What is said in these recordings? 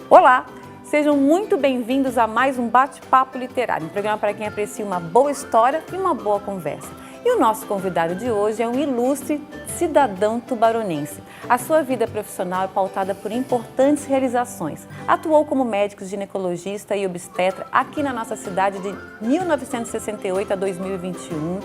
Olá, sejam muito bem-vindos a mais um bate-papo literário, um programa para quem aprecia uma boa história e uma boa conversa. E o nosso convidado de hoje é um ilustre cidadão tubaronense. A sua vida profissional é pautada por importantes realizações. Atuou como médico ginecologista e obstetra aqui na nossa cidade de 1968 a 2021.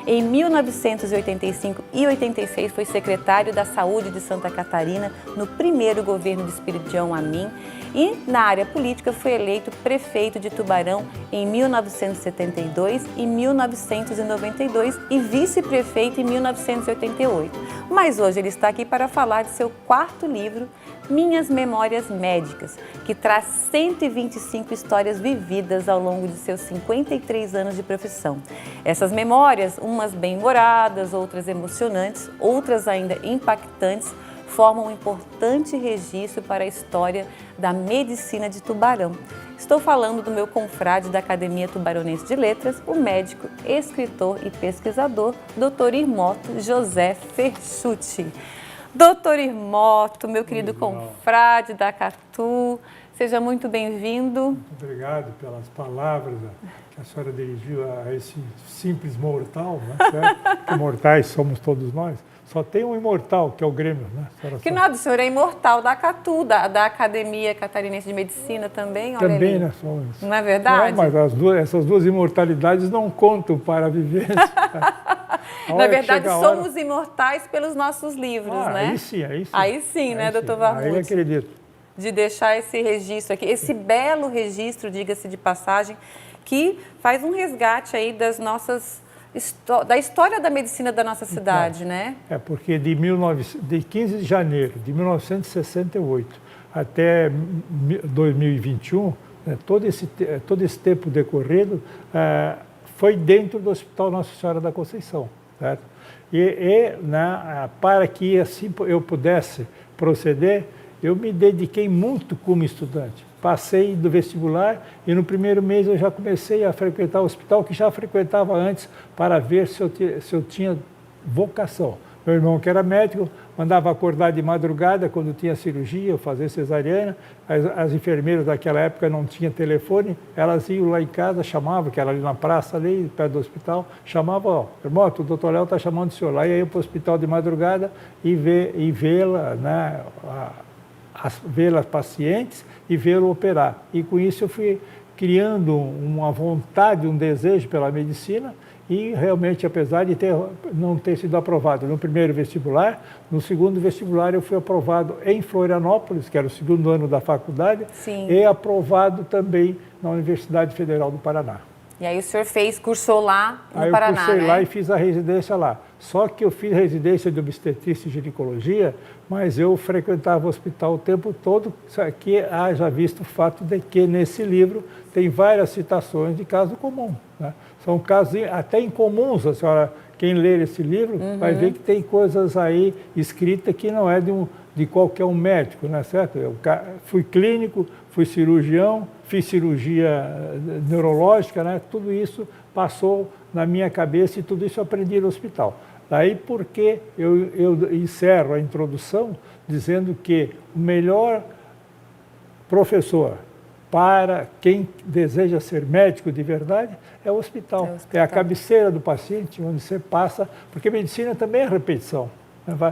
Em 1985 e 86 foi secretário da Saúde de Santa Catarina no primeiro governo de Espiridião Amin e na área política foi eleito prefeito de Tubarão em 1972 e 1992 e vice-prefeito em 1988. Mas hoje ele está aqui para falar de seu quarto livro, Minhas Memórias Médicas, que traz 125 histórias vividas ao longo de seus 53 anos de profissão. Essas memórias, umas bem-humoradas, outras emocionantes, outras ainda impactantes, formam um importante registro para a história da medicina de Tubarão. Estou falando do meu confrade da Academia Tubaronense de Letras, o médico, escritor e pesquisador, Dr. Irmoto José Ferchucci. Doutor Irmoto, meu querido confrade da Catu, seja muito bem-vindo. Muito obrigado pelas palavras que a senhora dirigiu a esse simples mortal, né? Certo? Que mortais somos todos nós. Só tem um imortal, que é o Grêmio, né? Que nada, o senhor é imortal da Catu, da Academia Catarinense de Medicina também, olha também, ali. né? Somos. Não é verdade? Mas essas duas imortalidades não contam para a vivência. Na verdade, somos imortais pelos nossos livros, né? Aí sim, aí sim. Aí sim, né, doutor Varmuth? Aí acredito. De deixar esse registro aqui, esse belo registro, diga-se de passagem, que faz um resgate aí das nossas... da história da medicina da nossa cidade, né? É, porque de 15 de janeiro de 1968 até 2021, né, todo esse tempo decorrido foi dentro do Hospital Nossa Senhora da Conceição, certo? Para que assim eu pudesse proceder, eu me dediquei muito como estudante. Passei do vestibular e no primeiro mês eu já comecei a frequentar o hospital que já frequentava antes para ver se eu tinha vocação. Meu irmão, que era médico, mandava acordar de madrugada quando tinha cirurgia, fazer cesariana. As enfermeiras daquela época não tinham telefone, elas iam lá em casa, chamavam, que era ali na praça, ali perto do hospital, chamavam, ó, irmão, o doutor Léo está chamando o senhor lá, e aí eu para o hospital de madrugada e vê-la, né, vê-la pacientes e vê-lo operar. E com isso eu fui criando uma vontade, um desejo pela medicina e realmente, apesar de não ter sido aprovado no primeiro vestibular, no segundo vestibular eu fui aprovado em Florianópolis, que era o segundo ano da faculdade, Sim. E aprovado também na Universidade Federal do Paraná. E aí o senhor cursou lá no Paraná, eu cursei né? lá e fiz a residência lá. Só que eu fiz residência de obstetrícia e ginecologia, mas eu frequentava o hospital o tempo todo, que haja visto o fato de que nesse livro tem várias citações de caso comum, né? São casos até incomuns, a senhora, quem ler esse livro vai ver que tem coisas aí escritas que não é de qualquer um médico, né, certo? Eu fui clínico, fui cirurgião, fiz cirurgia neurológica, né? Tudo isso passou na minha cabeça e tudo isso eu aprendi no hospital. Daí porque eu encerro a introdução dizendo que o melhor professor para quem deseja ser médico de verdade é o hospital. É a cabeceira do paciente, onde você passa, porque medicina também é repetição.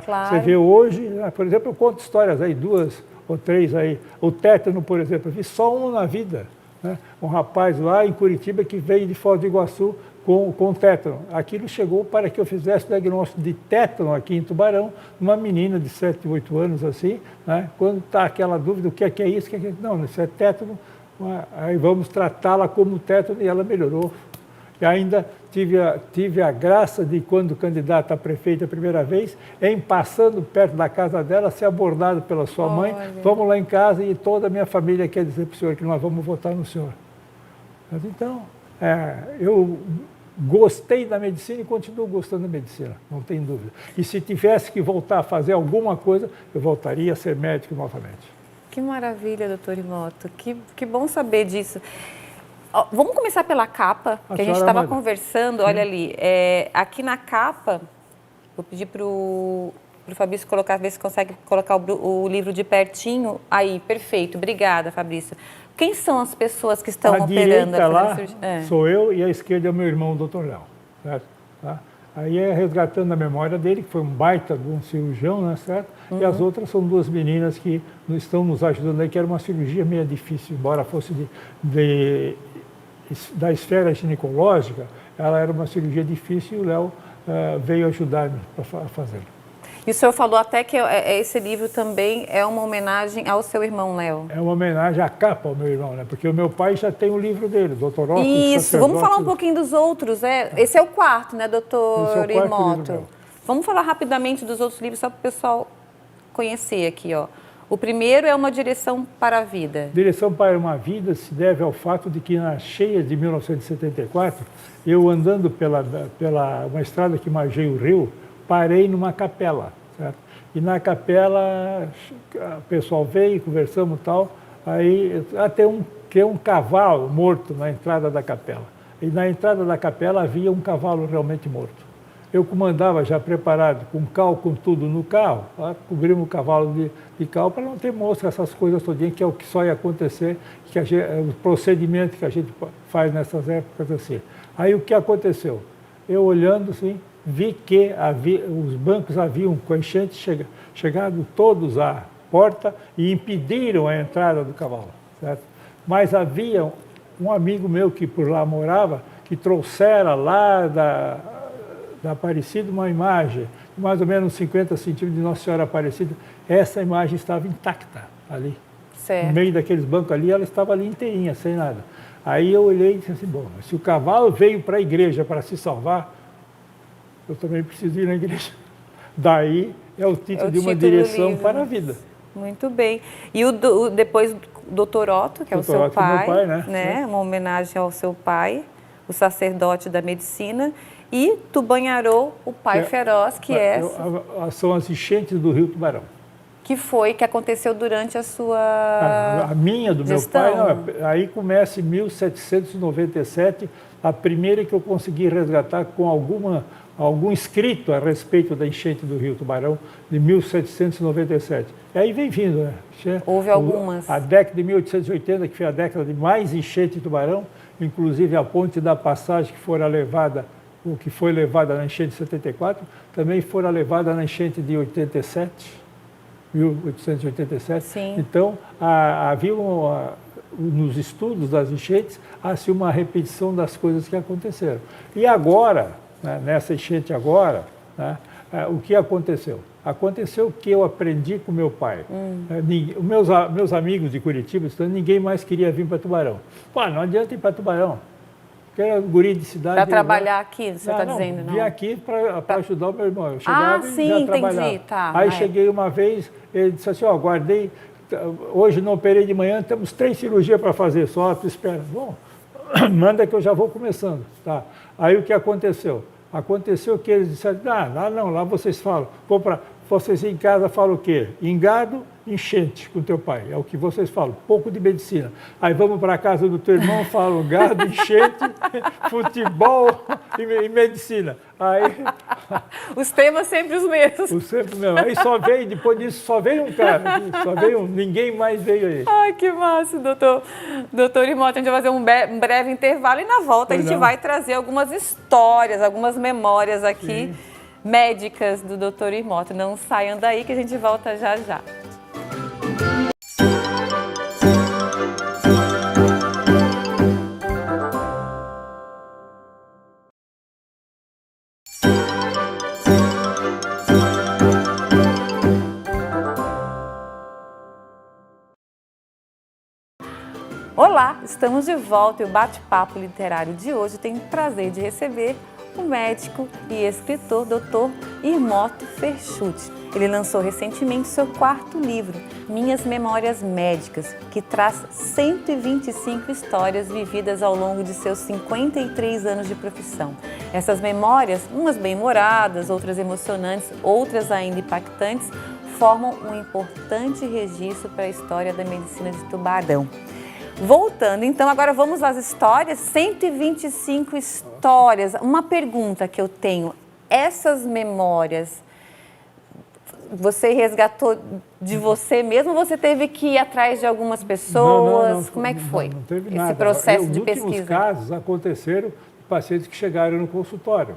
Claro. Você vê hoje, por exemplo, eu conto histórias aí, 2 ou 3 aí. O tétano, por exemplo, eu vi só um na vida, né? Um rapaz lá em Curitiba que veio de Foz do Iguaçu com tétano. Aquilo chegou para que eu fizesse o diagnóstico de tétano aqui em Tubarão, uma menina de 7, 8 anos assim, né? Quando está aquela dúvida, o que é isso? Não, isso é tétano, aí vamos tratá-la como tétano e ela melhorou. E ainda tive a graça de, quando candidata a prefeita a primeira vez, em passando perto da casa dela, ser abordado pela sua mãe, vamos lá em casa e toda a minha família quer dizer para o senhor que nós vamos votar no senhor. Mas, então, eu gostei da medicina e continuo gostando da medicina, não tem dúvida. E se tivesse que voltar a fazer alguma coisa, eu voltaria a ser médico novamente. Que maravilha, doutor Irmoto, que bom saber disso. Ó, vamos começar pela capa, que a gente estava conversando, olha ali. Aqui na capa, vou pedir para o Fabrício colocar, ver se consegue colocar o livro de pertinho. Aí, perfeito. Obrigada, Fabrício. Quem são as pessoas que estão operando? A direita lá sou eu e a esquerda é o meu irmão, o Dr. Léo. Certo? Tá? Aí é resgatando a memória dele, que foi um baita de um cirurgião, né, certo? E as outras são duas meninas que estão nos ajudando aí, que era uma cirurgia meio difícil, embora fosse da esfera ginecológica, ela era uma cirurgia difícil e o Léo veio ajudar-me a fazer. E o senhor falou até que esse livro também é uma homenagem ao seu irmão Léo. É uma homenagem à capa ao meu irmão, né? Porque o meu pai já tem o livro dele, Dr. Otto. Isso, vamos falar um pouquinho dos outros. Esse é o quarto, né, doutor Irmoto? Vamos falar rapidamente dos outros livros, só para o pessoal conhecer aqui, ó. O primeiro é Uma Direção para a Vida. Direção para uma Vida se deve ao fato de que na cheia de 1974, eu andando pela uma estrada que margeia o rio, parei numa capela, certo? E na capela, o pessoal veio, conversamos e tal, aí tem um cavalo morto na entrada da capela. E na entrada da capela havia um cavalo realmente morto. Eu comandava já preparado, com cal, com tudo no carro, cobrimos o cavalo de cal para não ter mosca, essas coisas todinhas, que é o que só ia acontecer, o procedimento que a gente faz nessas épocas assim. Aí o que aconteceu? Eu olhando assim, vi que os bancos haviam, com a enchente, chegado todos à porta e impediram a entrada do cavalo, certo? Mas havia um amigo meu que por lá morava, que trouxera lá da Aparecida uma imagem, de mais ou menos 50 centímetros de Nossa Senhora Aparecida. Essa imagem estava intacta ali. Certo. No meio daqueles bancos ali, ela estava ali inteirinha, sem nada. Aí eu olhei e disse assim, bom, se o cavalo veio para a igreja para se salvar, eu também preciso ir na igreja. Daí é o título de Uma Direção para a Vida. Muito bem. E depois o Dr. Otto, que é o seu pai, meu pai, né? Uma homenagem ao seu pai, o sacerdote da medicina. E Tubanharô, o pai feroz, que são as enchentes do Rio Tubarão. Que aconteceu durante a sua a minha, do gestão. Meu pai, não, aí começa em 1797, a primeira que eu consegui resgatar com algum escrito a respeito da enchente do Rio Tubarão, de 1797. E aí vem vindo, né? Houve algumas. A década de 1880, que foi a década de mais enchente de Tubarão, inclusive a ponte da Passagem, que foi levada na enchente de 74, também fora levada na enchente de 1887. Sim. Então, havia nos estudos das enchentes, há-se uma repetição das coisas que aconteceram. E agora, né, nessa enchente agora, né, o que aconteceu? Aconteceu que eu aprendi com meu pai. Meus amigos de Curitiba, ninguém mais queria vir para Tubarão. Pô, não adianta ir para Tubarão. Que era guri de cidade. Para trabalhar aqui, você está dizendo, não? Vim aqui para ajudar o meu irmão. Eu chegava sim, e já trabalhava. Entendi. Tá, aí cheguei uma vez, ele disse assim, guardei, hoje não operei de manhã, temos 3 cirurgias para fazer, só tu espera. Bom, manda que eu já vou começando. Tá. Aí o que aconteceu? Aconteceu que eles disseram, lá vocês falam, vocês em casa falam o quê? Engado, enchente com teu pai, é o que vocês falam, pouco de medicina. Aí vamos para a casa do teu irmão, falam gado, enchente, futebol e medicina. Aí, os temas sempre os mesmos. Sempre mesmo. Aí depois disso, só veio um cara, ninguém mais veio aí. Ai, que massa, doutor Irmoto. A gente vai fazer um breve intervalo e na volta a gente vai trazer algumas histórias, algumas memórias aqui, médicas do doutor Irmoto. Não saiam daí que a gente volta já já. Olá, estamos de volta e o bate-papo literário de hoje tem o prazer de receber o médico e escritor Dr. Irmoto Ferchucci. Ele lançou recentemente seu 4º livro, Minhas Memórias Médicas, que traz 125 histórias vividas ao longo de seus 53 anos de profissão. Essas memórias, umas bem-humoradas, outras emocionantes, outras ainda impactantes, formam um importante registro para a história da medicina de Tubarão. Voltando, então, agora vamos às histórias. 125 histórias. Uma pergunta que eu tenho. Essas memórias, você resgatou de você mesmo ou você teve que ir atrás de algumas pessoas? Não, Como é que foi não teve esse nada. processo de pesquisa? Os últimos casos aconteceram de pacientes que chegaram no consultório.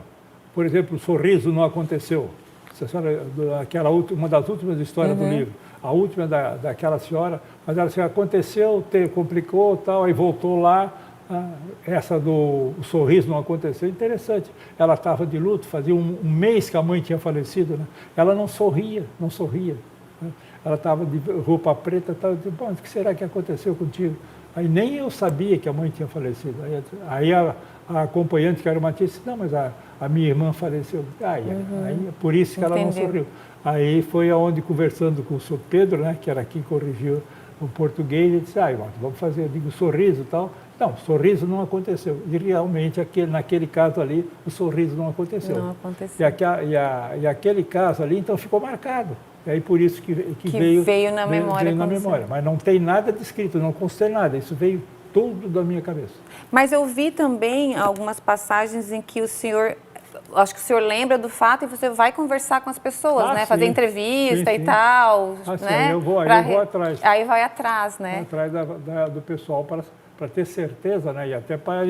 Por exemplo, o sorriso não aconteceu. Uma das últimas histórias do livro. A última daquela senhora, mas ela aconteceu, complicou, tal, aí voltou lá. Essa do sorriso não aconteceu, interessante. Ela estava de luto, fazia um mês que a mãe tinha falecido, né? Ela não sorria. Né? Ela estava de roupa preta, estava dizendo, bom, o que será que aconteceu contigo? Aí nem eu sabia que a mãe tinha falecido. Aí a acompanhante, que era uma tia, disse, não, mas a minha irmã faleceu. Aí por isso que ela não sorriu. Aí foi aonde, conversando com o senhor Pedro, né, que era quem corrigiu o português, ele disse, vamos fazer, eu digo, sorriso e tal. Não, sorriso não aconteceu. E realmente, naquele caso ali, o sorriso não aconteceu. Não aconteceu. E aquele caso ali, então, ficou marcado. E aí, por isso que veio na memória. Veio na memória. Mas não tem nada descrito, não constei nada. Isso veio tudo da minha cabeça. Mas eu vi também algumas passagens em que o senhor... Acho que o senhor lembra do fato e você vai conversar com as pessoas, né? Sim. Fazer entrevista e tal. Né? Sim, eu vou atrás. Aí vai atrás, né? Atrás do pessoal para ter certeza, né? E até para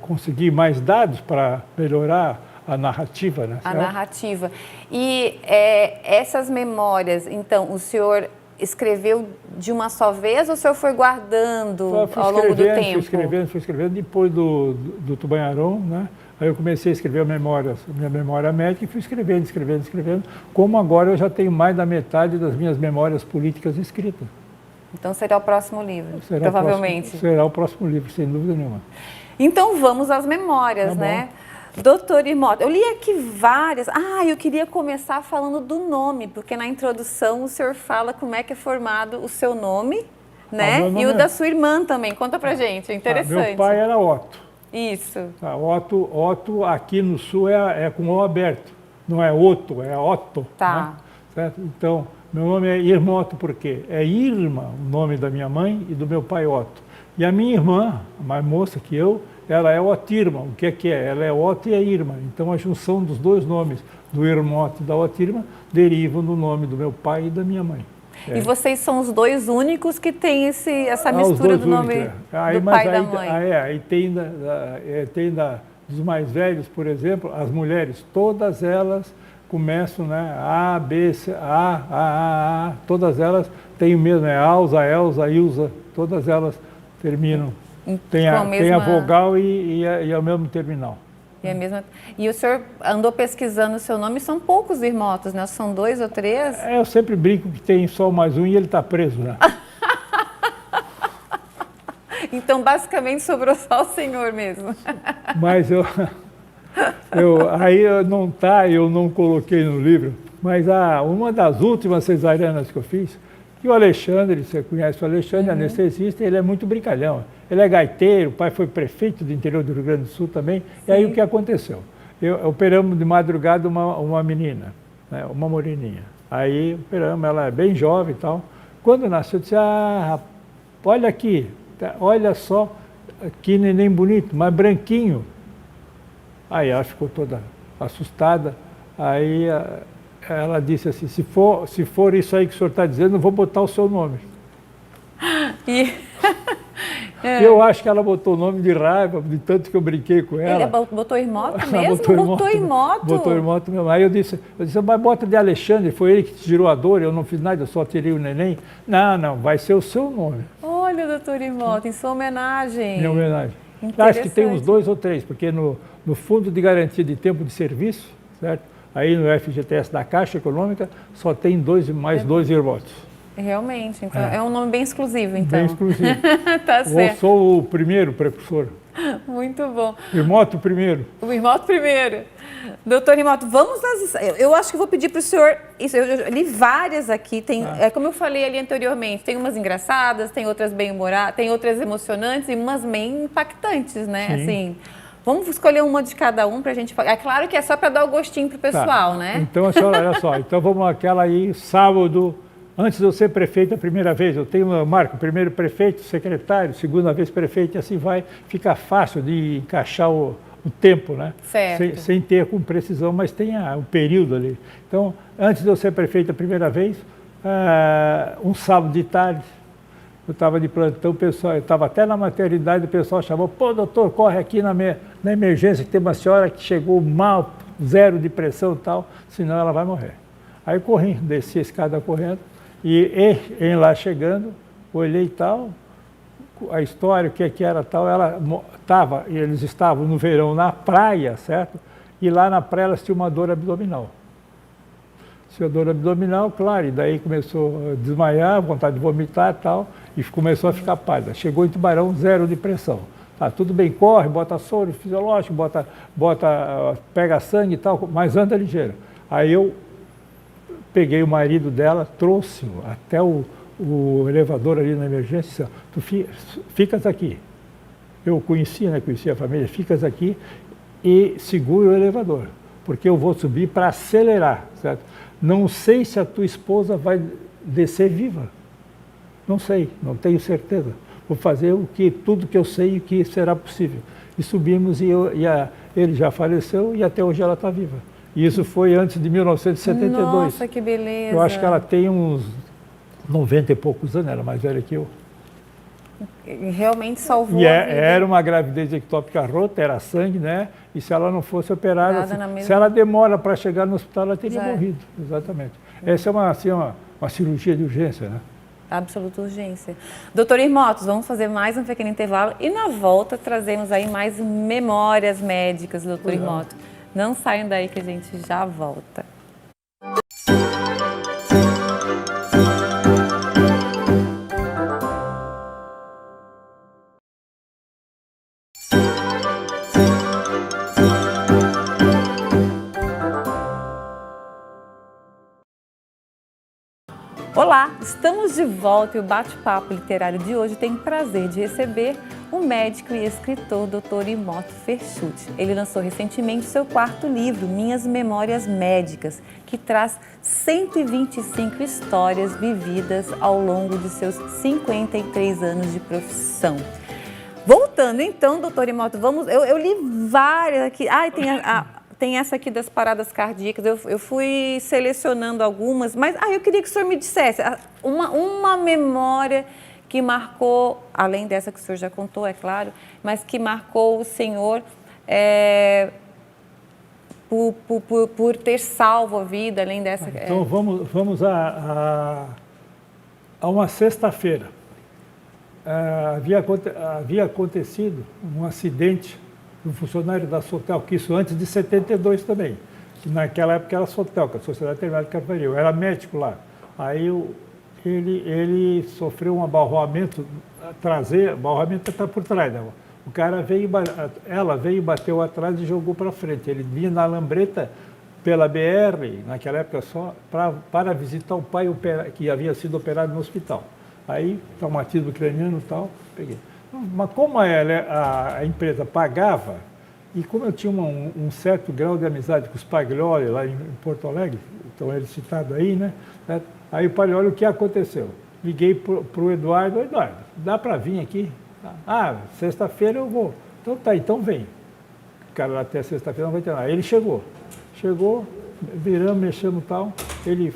conseguir mais dados para melhorar a narrativa, né? A narrativa. E essas memórias, então, o senhor escreveu de uma só vez ou o senhor foi guardando ao longo do tempo? Fui escrevendo depois do Tubanharão, né? Aí eu comecei a escrever minha memória médica e fui escrevendo. Como agora eu já tenho mais da metade das minhas memórias políticas escritas. Então será o próximo livro, provavelmente. Será o próximo livro, sem dúvida nenhuma. Então vamos às memórias, né? Doutor Irmótto, eu li aqui várias. Eu queria começar falando do nome, porque na introdução o senhor fala como é que é formado o seu nome, né? E o da sua irmã também. Conta pra gente, é interessante. Meu pai era Otto. Isso. Otto aqui no sul é com O aberto. Não é Otto, é Otto. Tá. Né? Certo? Então, meu nome é Irmótto por quê? É Irma, o nome da minha mãe e do meu pai Otto. E a minha irmã, a mais moça que eu, ela é Otirma. O que é? Ela é Otto e é Irma. Então, a junção dos dois nomes, do Irmótto e da Otirma, derivam do nome do meu pai e da minha mãe. E vocês são os dois únicos que têm essa mistura do nome do pai e da mãe. Aí tem dos mais velhos, por exemplo, as mulheres, todas elas começam, né, A, B, C, A, todas elas têm o mesmo, Alza, Elza, Ilza, todas elas terminam. Tem a vogal e o mesmo terminal. E o senhor andou pesquisando o seu nome, são poucos Irmóttos, né? São 2 ou 3? Eu sempre brinco que tem só mais um e ele está preso, né? Então, basicamente, sobrou só o senhor mesmo. Mas eu não coloquei no livro, mas uma das últimas cesarianas que eu fiz, que o Alexandre, você conhece o Alexandre, anestesista, ele é muito brincalhão. Ele é gaiteiro, o pai foi prefeito do interior do Rio Grande do Sul também. Sim. E aí o que aconteceu? Operamos de madrugada uma menina, né, uma moreninha. Aí operamos, ela é bem jovem e tal. Quando nasceu, eu disse, olha aqui, olha só, que neném bonito, mas branquinho. Aí ela ficou toda assustada. Aí ela disse assim, se for isso aí que o senhor está dizendo, eu vou botar o seu nome. Eu acho que ela botou o nome de raiva, de tanto que eu brinquei com ela. Ele botou Irmótto mesmo? Botou Irmótto? Botou Irmótto mesmo. Aí eu disse, mas bota de Alexandre, foi ele que te tirou a dor, eu não fiz nada, eu só tirei o neném. Não, vai ser o seu nome. Olha, doutor Irmótto, em sua homenagem. Minha homenagem. Acho que tem uns 2 ou 3, porque no Fundo de Garantia de Tempo de Serviço, certo? Aí no FGTS da Caixa Econômica, só tem mais 2 Irmóttos. Realmente, então é um nome bem exclusivo, então. Bem exclusivo. Tá certo. Eu sou o primeiro precursor. Muito bom. Irmótto primeiro. O Irmótto primeiro. Doutor Irmótto, vamos nas... Eu acho que vou pedir para o senhor... Eu li várias aqui, como eu falei ali anteriormente, tem umas engraçadas, tem outras bem-humoradas, tem outras emocionantes e umas bem impactantes, né? Sim. Assim, vamos escolher uma de cada um para a gente... É claro que é só para dar o gostinho para o pessoal, né? Então, a senhora, olha só, então vamos àquela aí, sábado... Antes de eu ser prefeito a primeira vez, eu tenho meu marco, primeiro prefeito, secretário, segunda vez prefeito, e assim vai, fica fácil de encaixar o tempo, né? Certo. Sem ter com precisão, mas tem o período ali. Então, antes de eu ser prefeito a primeira vez, um sábado de tarde, eu estava de plantão, o pessoal, eu estava até na maternidade, o pessoal chamou, pô, doutor, corre aqui na emergência, que tem uma senhora que chegou mal, 0 de pressão e tal, senão ela vai morrer. Aí corri, desci a escada correndo, e em lá chegando, olhei e tal, a história, o que era tal, eles estavam no verão na praia, certo? E lá na praia elas tinham uma dor abdominal. Tinha dor abdominal, claro, e daí começou a desmaiar, vontade de vomitar e tal, e começou a ficar pálida. Chegou em Tubarão, 0 de pressão. Tá, tudo bem, corre, bota soro fisiológico, pega sangue e tal, mas anda ligeiro. Aí eu peguei o marido dela, trouxe-o até o elevador ali na emergência, tu ficas aqui. Eu conhecia a família, ficas aqui e segura o elevador, porque eu vou subir para acelerar, certo? Não sei se a tua esposa vai descer viva. Não sei, não tenho certeza. Vou fazer tudo que eu sei e que será possível. E subimos ele já faleceu e até hoje ela está viva. E isso foi antes de 1972. Nossa, que beleza. Eu acho que ela tem uns 90 e poucos anos, ela é mais velha que eu. E realmente salvou e a vida. Era uma gravidez ectópica rota, era sangue, né? E se ela não fosse operada, se ela demora para chegar no hospital, ela teria morrido. Exatamente. Essa é uma cirurgia de urgência, né? Absoluta urgência. Doutor Irmotos, vamos fazer mais um pequeno intervalo e na volta trazemos aí mais memórias médicas, doutor Irmotos. Não saiam daí que a gente já volta. Olá, estamos de volta e o bate-papo literário de hoje tem o prazer de receber o médico e escritor Dr. Irmoto Verschutti. Ele lançou recentemente seu 4º livro, Minhas Memórias Médicas, que traz 125 histórias vividas ao longo de seus 53 anos de profissão. Voltando então, doutor Irmoto, eu li várias aqui. Tem essa aqui das paradas cardíacas, eu fui selecionando algumas, mas eu queria que o senhor me dissesse uma memória que marcou, além dessa que o senhor já contou, é claro, mas que marcou o senhor por ter salvo a vida, além dessa... Então vamos a uma sexta-feira. Havia acontecido um acidente um funcionário da Sotel, que isso antes de 72 também, que naquela época era Sotel, que a Sociedade Terminal de Carpintaria, eu era médico lá. Aí ele sofreu um abalroamento traseiro, abalroamento está por trás dela. O cara ela veio, bateu atrás e jogou para frente. Ele vinha na lambreta pela BR, naquela época só, para visitar o pai que havia sido operado no hospital. Aí, traumatismo craniano e tal, peguei. Mas como a empresa pagava, e como eu tinha um certo grau de amizade com os Paglioli lá em Porto Alegre, então ele citado aí, né? Aí o Paglioli, o que aconteceu? Liguei para o Eduardo, dá para vir aqui? Sexta-feira eu vou. Então tá, então vem. O cara até sexta-feira não vai ter nada. Aí ele chegou, viramos, mexemos e tal, ele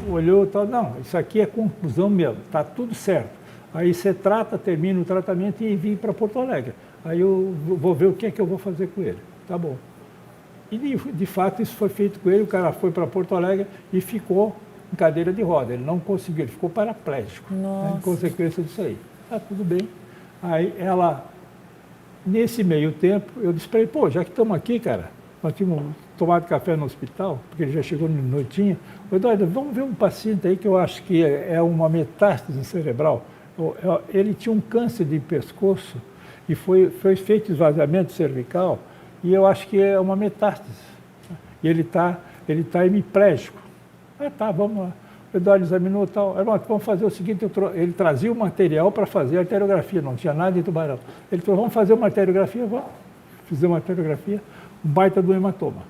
olhou e tal, não, isso aqui é conclusão mesmo, tá tudo certo. Aí você termina o tratamento e vim para Porto Alegre. Aí eu vou ver o que é que eu vou fazer com ele. Tá bom. E de fato isso foi feito com ele, o cara foi para Porto Alegre e ficou em cadeira de roda. Ele não conseguiu, ele ficou paraplégico. Em consequência disso aí. Tá tudo bem. Aí nesse meio tempo, eu disse para ele, já que estamos aqui, cara, nós tínhamos tomado café no hospital, porque ele já chegou de noitinha. Eduardo, vamos ver um paciente aí que eu acho que é uma metástase cerebral. Ele tinha um câncer de pescoço e foi feito esvaziamento cervical e eu acho que é uma metástase. E ele tá hemiplégico. Tá, vamos lá. O Eduardo examinou e tal. Vamos fazer o seguinte, ele trazia o material para fazer a arteriografia, não tinha nada em Tubarão. Ele falou, vamos fazer uma arteriografia? Vamos. Fizemos uma arteriografia, um baita do hematoma.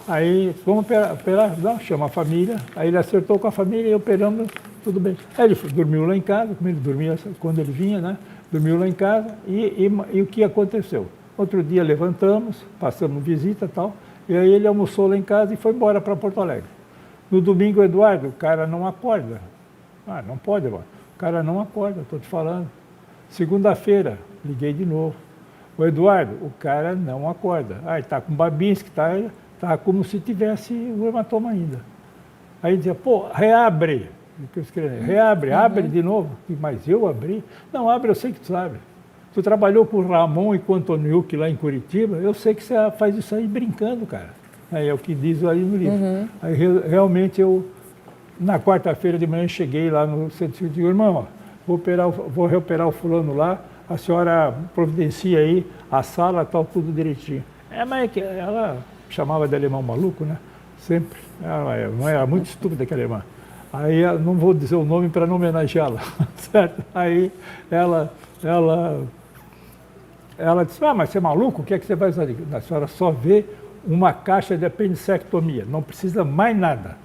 Aí, vamos operar? Não, chama a família. Aí ele acertou com a família e operamos, tudo bem. Aí ele dormiu lá em casa, como ele dormia quando ele vinha, né? Dormiu lá em casa e o que aconteceu? Outro dia levantamos, passamos visita e tal, e aí ele almoçou lá em casa e foi embora para Porto Alegre. No domingo, Eduardo, o cara não acorda. Ah, não pode, mano. O cara não acorda, estou te falando. Segunda-feira, liguei de novo. O Eduardo, o cara não acorda. Ah, ele está com Babinski, tá como se tivesse o hematoma ainda. Aí dizia, pô, reabre. Que eu escrevi, reabre, abre de novo. Mas eu abri? Não, abre, eu sei que tu abre. Tu trabalhou com o Ramon e com o Antoniucci lá em Curitiba, eu sei que você faz isso aí brincando, cara. Aí é o que diz aí no livro. Aí realmente eu, na quarta-feira de manhã, cheguei lá no centro e digo, irmão, vou reoperar o fulano lá, a senhora providencia aí a sala, tal, tudo direitinho. Mas ela chamava de alemão maluco, né? Sempre. Ela era muito estúpida aquela alemã. Aí, não vou dizer o nome para não homenageá-la, certo? Aí ela disse, mas você é maluco? O que é que você vai fazer? A senhora só vê uma caixa de apendicectomia, não precisa mais nada.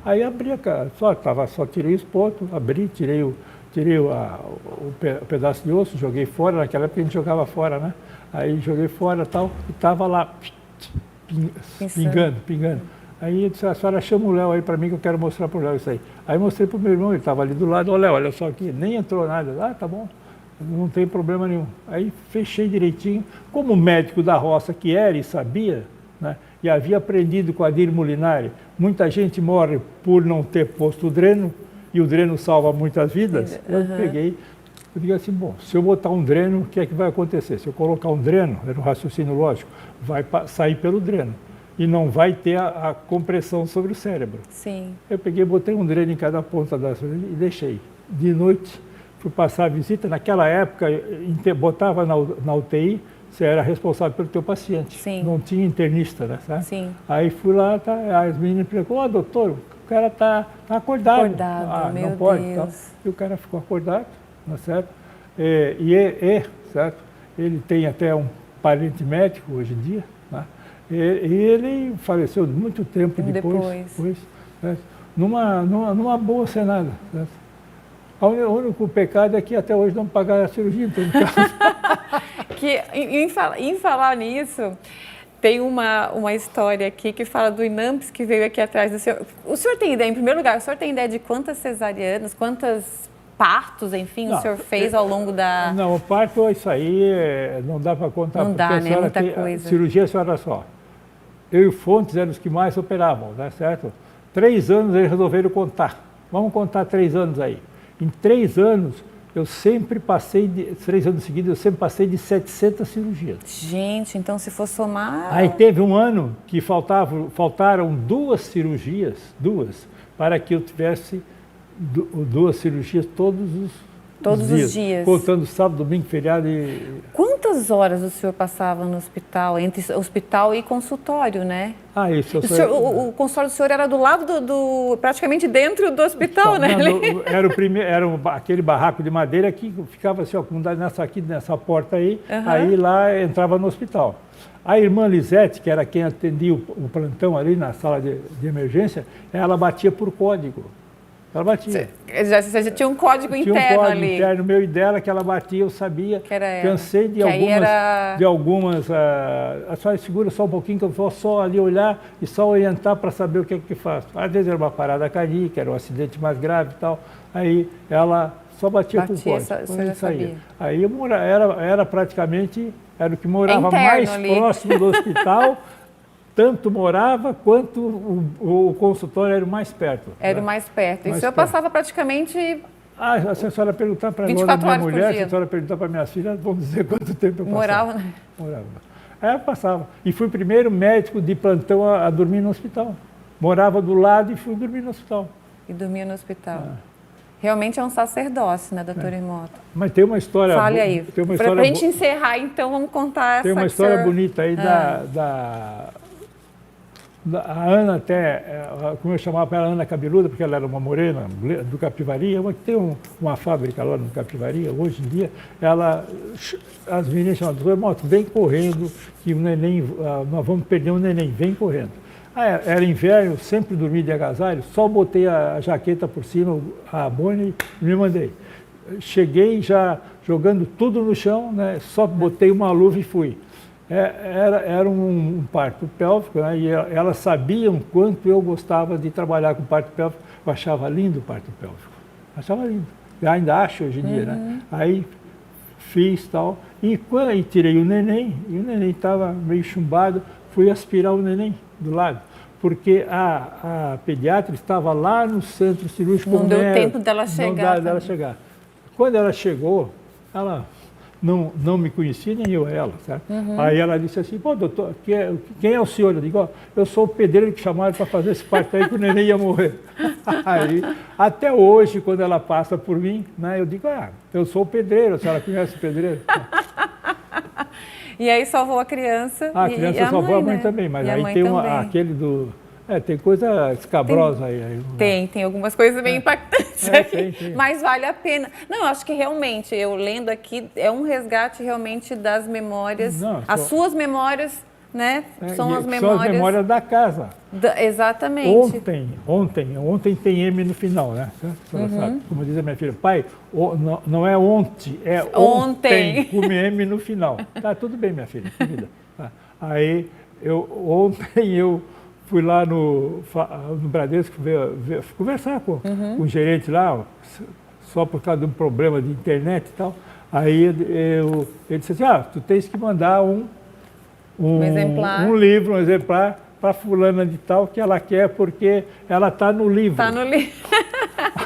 Aí abri a caixa, só tirei os pontos, abri, tirei o pedaço de osso, joguei fora, naquela época a gente jogava fora, né? Aí joguei fora e tal, e estava lá pingando. Aí eu disse, a senhora chama o Léo aí para mim que eu quero mostrar para o Léo isso aí. Aí mostrei para o meu irmão, ele estava ali do lado, Léo, olha só aqui, nem entrou nada. Ah, tá bom, não tem problema nenhum. Aí fechei direitinho, como médico da roça que era e sabia, né? E havia aprendido com a Adir Molinari, muita gente morre por não ter posto o dreno, e o dreno salva muitas vidas. Eu peguei, eu digo assim, bom, se eu botar um dreno, o que é que vai acontecer? Se eu colocar um dreno, era um raciocínio lógico, vai sair pelo dreno. E não vai ter a compressão sobre o cérebro. Sim. Eu peguei, botei um dreno em cada ponta da e deixei. De noite, fui passar a visita. Naquela época, botava na UTI, você era responsável pelo teu paciente. Sim. Não tinha internista, né? Sabe? Sim. Aí fui lá, as meninas perguntaram, doutor, o cara tá acordado. Acordado, meu não pode. Deus. Tal. E o cara ficou acordado, não é certo? Certo? Ele tem até um parente médico hoje em dia, né? E ele faleceu muito tempo depois né? numa boa cenada. Né? O único pecado é que até hoje não pagaram a cirurgia, então, no caso. Que, em falar nisso, tem uma história aqui que fala do Inamps que veio aqui atrás do senhor. O senhor tem ideia, em primeiro lugar, o senhor tem ideia de quantas cesarianas, quantas partos, enfim, o senhor fez ao longo da... Não, o parto, isso aí não dá para contar. Não dá, né? Muita coisa. Cirurgia, a senhora só. Eu e o Fontes eram os que mais operavam, né, certo? 3 anos eles resolveram contar. Vamos contar 3 anos aí. Em 3 anos, eu sempre passei, 3 anos seguidos, eu sempre passei de 700 cirurgias. Gente, então se for somar... Aí teve um ano que faltaram 2 cirurgias, para que eu tivesse 2 cirurgias todos os dias. Contando sábado, domingo, feriado e... Quantas horas o senhor passava no hospital, entre hospital e consultório, né? Ah, isso. O consultório do senhor era do lado praticamente dentro do hospital, né? Era aquele barraco de madeira que ficava assim, ó, nessa porta aí, aí lá entrava no hospital. A irmã Lisete, que era quem atendia o plantão ali na sala de emergência, ela batia por código. Ela batia. Você tinha um código interno ali. Tinha um código interno meu e dela que ela batia, eu sabia. Que era ela. Cansei de algumas. A senhora segura só um pouquinho que eu vou só ali olhar e só orientar para saber o que é que faço. Às vezes era uma parada cardíaca, era um acidente mais grave e tal. Aí ela só batia por código. Você já sabia. Aí eu era praticamente, era o que morava mais próximo do hospital. Tanto morava quanto o consultório era o mais perto. Era o mais perto. E o senhor passava praticamente... se a senhora perguntar para minha mulher, se a senhora perguntar para minhas filhas, vamos dizer quanto tempo eu passava. Morava, né? Morava. Eu passava. E fui o primeiro médico de plantão a dormir no hospital. Morava do lado e fui dormir no hospital. E dormia no hospital. Realmente é um sacerdócio, né, doutor Irmoto? Mas tem uma história... Fale aí. Para a gente encerrar, então, vamos contar essa... Tem uma história bonita aí a Ana até, como eu chamava ela, Ana Cabeluda, porque ela era uma morena do Capivari, tem uma fábrica lá no Capivari, hoje em dia, as meninas chamam, doutor Irmoto, vem correndo, que o neném, nós vamos perder o neném, vem correndo. Era inverno, sempre dormi de agasalho, só botei a jaqueta por cima, a Bonnie, e me mandei. Cheguei já jogando tudo no chão, né? Só botei uma luva e fui. Era um parto pélvico, né? E elas sabiam quanto eu gostava de trabalhar com parto pélvico. Eu achava lindo o parto pélvico. Achava lindo. Eu ainda acho hoje em dia, né? Aí fiz tal. E tirei o neném, e o neném estava meio chumbado. Fui aspirar o neném do lado. Porque a pediatra estava lá no centro cirúrgico. Não deu tempo dela chegar. Não dela chegar. Quando ela chegou, ela não me conhecia, nem eu ela, certo? Aí ela disse assim, pô, doutor, quem é o senhor? Eu digo, ó, eu sou o pedreiro que chamaram para fazer esse parto aí que o neném ia morrer. Aí, até hoje, quando ela passa por mim, né, eu digo, eu sou o pedreiro, a senhora conhece o pedreiro? E aí salvou a criança. A criança salvou a mãe, né? Também, mas aí tem aquele do... tem coisa escabrosa aí. Tem algumas coisas bem impactantes aqui, tem. Mas vale a pena. Não, eu acho que realmente, eu lendo aqui, é um resgate realmente das memórias, as suas memórias, né? São as memórias da casa. Exatamente. Ontem tem M no final, né? Você sabe, como diz a minha filha, pai, não é ontem, é ontem, com M no final. Tá, tudo bem, minha filha, querida. Tá. Aí, ontem eu fui lá no Bradesco conversar com o gerente lá, só por causa de um problema de internet e tal. Aí ele disse assim, tu tens que mandar um livro, um exemplar para fulana de tal que ela quer porque ela está no livro. Está no livro.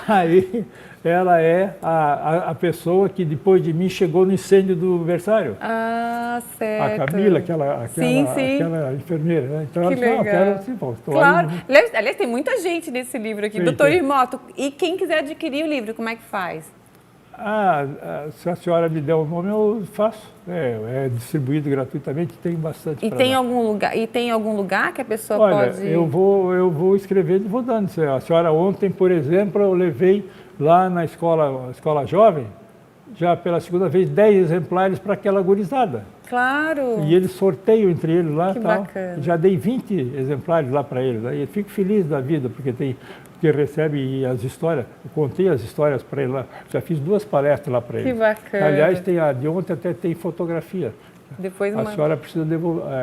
Aí ela é a pessoa que depois de mim chegou no incêndio do versário. Ah, certo. A Camila, aquela enfermeira, né? Então que ela legal. falou, claro. Aliás, tem muita gente nesse livro aqui. Doutor Irmoto, e quem quiser adquirir o livro, como é que faz? Se a senhora me der o nome, eu faço. É distribuído gratuitamente, tem bastante. E tem algum lugar que a pessoa pode... Olha, eu vou escrevendo e vou dando. A senhora ontem, por exemplo, eu levei lá na escola jovem, já pela segunda vez, 10 exemplares para aquela gurizada. Claro. E eles sorteiam entre eles lá. Que bacana. Já dei 20 exemplares lá para eles. Aí eu fico feliz da vida, porque recebe as histórias. Eu contei as histórias para ele lá. Já fiz 2 palestras lá para ele. Que bacana. Aliás, de ontem até tem fotografia. Depois a senhora precisa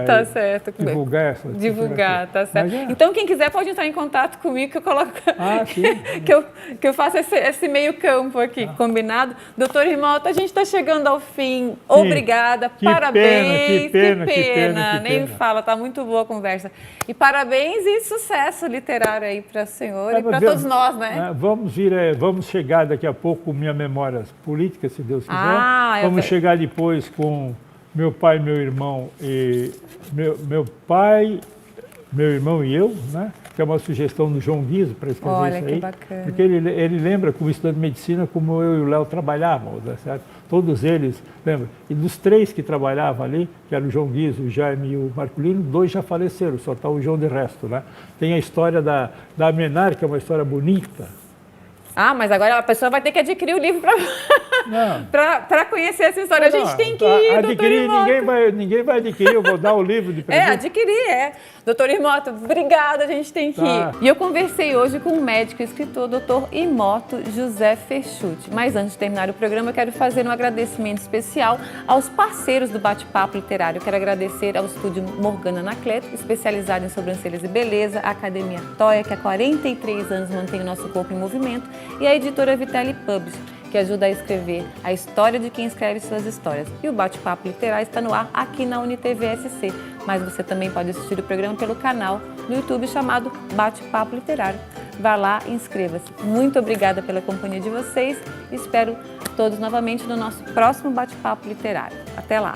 tá certo. divulgar essa. Divulgar, tá certo. Então, quem quiser pode entrar em contato comigo que eu coloco. Sim. que eu faço esse meio campo aqui, combinado. Doutor Irmoto, a gente está chegando ao fim. Sim. Obrigada, parabéns. Que pena. Nem fala, tá muito boa a conversa. E parabéns e sucesso literário aí para a senhora e para todos nós, né? Vamos chegar daqui a pouco com minha memória política, se Deus quiser. Vamos chegar depois com meu pai, meu irmão e meu pai, meu irmão e eu, né? Que é uma sugestão do João Guizo para escrever isso aí. Olha, que bacana. Porque ele lembra, como estudante de medicina, como eu e o Léo trabalhávamos, certo? Todos eles lembram. E dos 3 que trabalhavam ali, que eram o João Guizo, o Jaime e o Marculino, 2 já faleceram, só está o João de resto, né? Tem a história da Menar, que é uma história bonita. Mas agora a pessoa vai ter que adquirir o livro para conhecer essa história. A gente tem que ir, adquirir, ninguém vai adquirir, eu vou dar o livro de presente. Adquirir. Doutor Irmoto, obrigada, a gente tem que ir. E eu conversei hoje com o médico e escritor, doutor Irmoto José Fechuti. Mas antes de terminar o programa, eu quero fazer um agradecimento especial aos parceiros do Bate-Papo Literário. Eu quero agradecer ao estúdio Morgana Anacleto, especializado em sobrancelhas e beleza, a Academia Toia, que há 43 anos mantém o nosso corpo em movimento, e a editora Vitelli Publish, que ajuda a escrever a história de quem escreve suas histórias. E o Bate-Papo Literário está no ar aqui na UniTV-SC, mas você também pode assistir o programa pelo canal no YouTube chamado Bate-Papo Literário. Vá lá e inscreva-se. Muito obrigada pela companhia de vocês. Espero todos novamente no nosso próximo Bate-Papo Literário. Até lá!